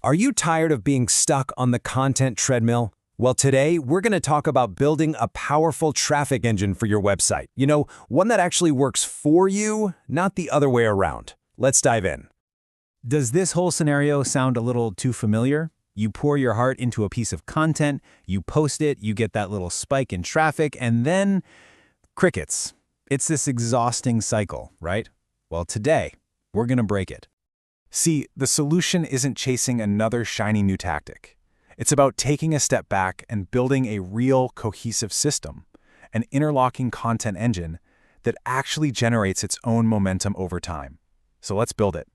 Are you tired of being stuck on the content treadmill? Well, today we're going to talk about building a powerful traffic engine for your website. One that actually works for you, not the other way around. Let's dive in. Does this whole scenario sound a little too familiar? You pour your heart into a piece of content, you post it, you get that little spike in traffic, and then crickets. It's this exhausting cycle, right? Well, today, we're going to break it. See, the solution isn't chasing another shiny new tactic. It's about taking a step back and building a real cohesive system, an interlocking content engine that actually generates its own momentum over time. So let's build it.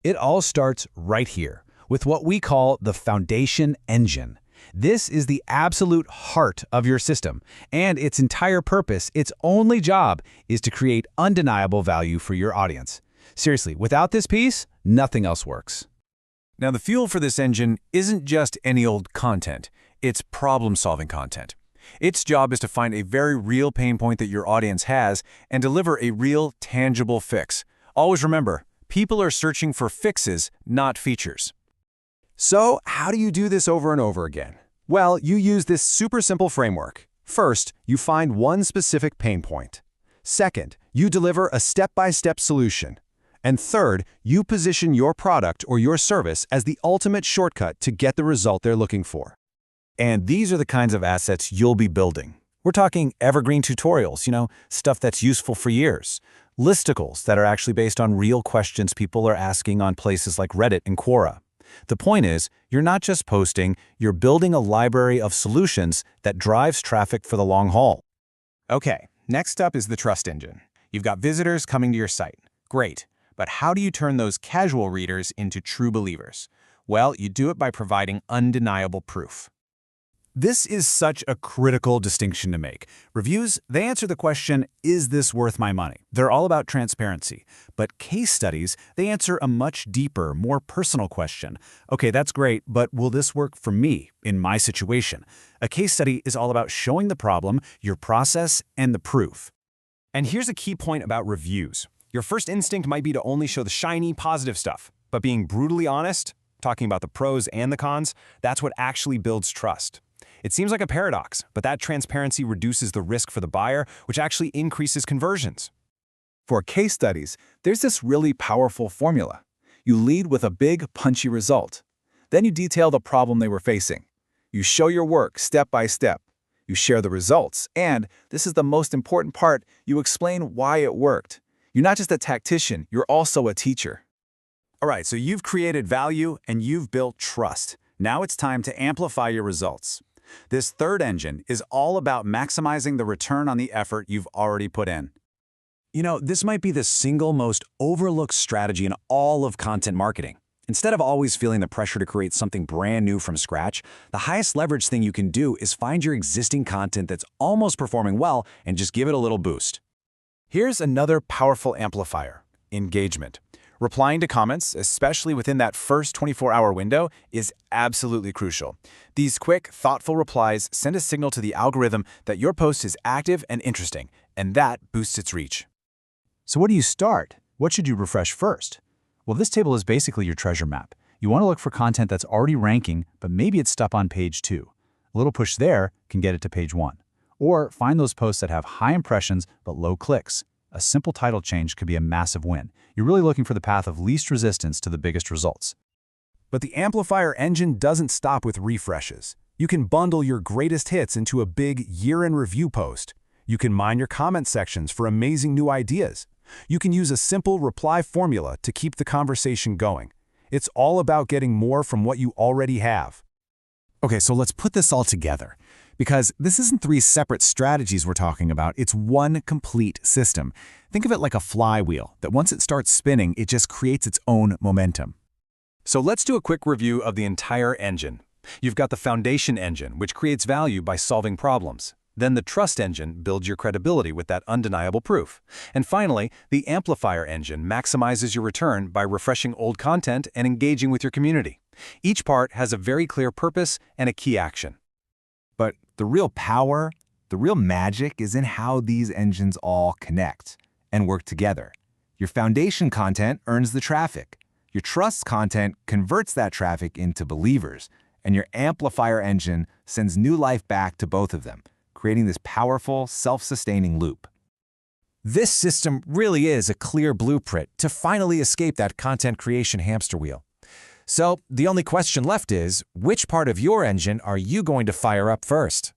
It all starts right here with what we call the foundation engine. This is the absolute heart of your system, and its entire purpose, its only job, is to create undeniable value for your audience. Seriously, without this piece, nothing else works. Now, the fuel for this engine isn't just any old content, it's problem-solving content. Its job is to find a very real pain point that your audience has and deliver a real, tangible fix. Always remember, people are searching for fixes, not features. So, how do you do this over and over again? Well, you use this super simple framework. First, you find one specific pain point. Second, you deliver a step-by-step solution. And third, you position your product or your service as the ultimate shortcut to get the result they're looking for. And these are the kinds of assets you'll be building. We're talking evergreen tutorials, stuff that's useful for years. Listicles that are actually based on real questions people are asking on places like Reddit and Quora. The point is, you're not just posting, you're building a library of solutions that drives traffic for the long haul. Okay, next up is the trust engine. You've got visitors coming to your site. Great. But how do you turn those casual readers into true believers? Well, you do it by providing undeniable proof. This is such a critical distinction to make. Reviews, they answer the question, is this worth my money? They're all about transparency. But case studies, they answer a much deeper, more personal question. Okay, that's great, but will this work for me, in my situation? A case study is all about showing the problem, your process, and the proof. And here's a key point about reviews. Your first instinct might be to only show the shiny, positive stuff. But being brutally honest, talking about the pros and the cons, that's what actually builds trust. It seems like a paradox, but that transparency reduces the risk for the buyer, which actually increases conversions. For case studies, there's this really powerful formula. You lead with a big, punchy result. Then you detail the problem they were facing. You show your work step by step. You share the results, and, this is the most important part, you explain why it worked. You're not just a tactician, you're also a teacher. All right, so you've created value and you've built trust. Now it's time to amplify your results. This third engine is all about maximizing the return on the effort you've already put in. This might be the single most overlooked strategy in all of content marketing. Instead of always feeling the pressure to create something brand new from scratch, the highest leverage thing you can do is find your existing content that's almost performing well and just give it a little boost. Here's another powerful amplifier: engagement. Replying to comments, especially within that first 24-hour window, is absolutely crucial. These quick, thoughtful replies send a signal to the algorithm that your post is active and interesting, and that boosts its reach. So where do you start? What should you refresh first? Well, this table is basically your treasure map. You want to look for content that's already ranking, but maybe it's stuck on page 2. A little push there can get it to page 1. Or find those posts that have high impressions but low clicks. A simple title change could be a massive win. You're really looking for the path of least resistance to the biggest results. But the amplifier engine doesn't stop with refreshes. You can bundle your greatest hits into a big year-in review post. You can mine your comment sections for amazing new ideas. You can use a simple reply formula to keep the conversation going. It's all about getting more from what you already have. Okay, so let's put this all together. Because this isn't 3 separate strategies we're talking about, it's one complete system. Think of it like a flywheel, that once it starts spinning, it just creates its own momentum. So let's do a quick review of the entire engine. You've got the foundation engine, which creates value by solving problems. Then the trust engine builds your credibility with that undeniable proof. And finally, the amplifier engine maximizes your return by refreshing old content and engaging with your community. Each part has a very clear purpose and a key action. But the real power, the real magic is in how these engines all connect and work together. Your foundation content earns the traffic. Your trust content converts that traffic into believers, and your amplifier engine sends new life back to both of them, creating this powerful, self-sustaining loop. This system really is a clear blueprint to finally escape that content creation hamster wheel. So the only question left is, which part of your engine are you going to fire up first?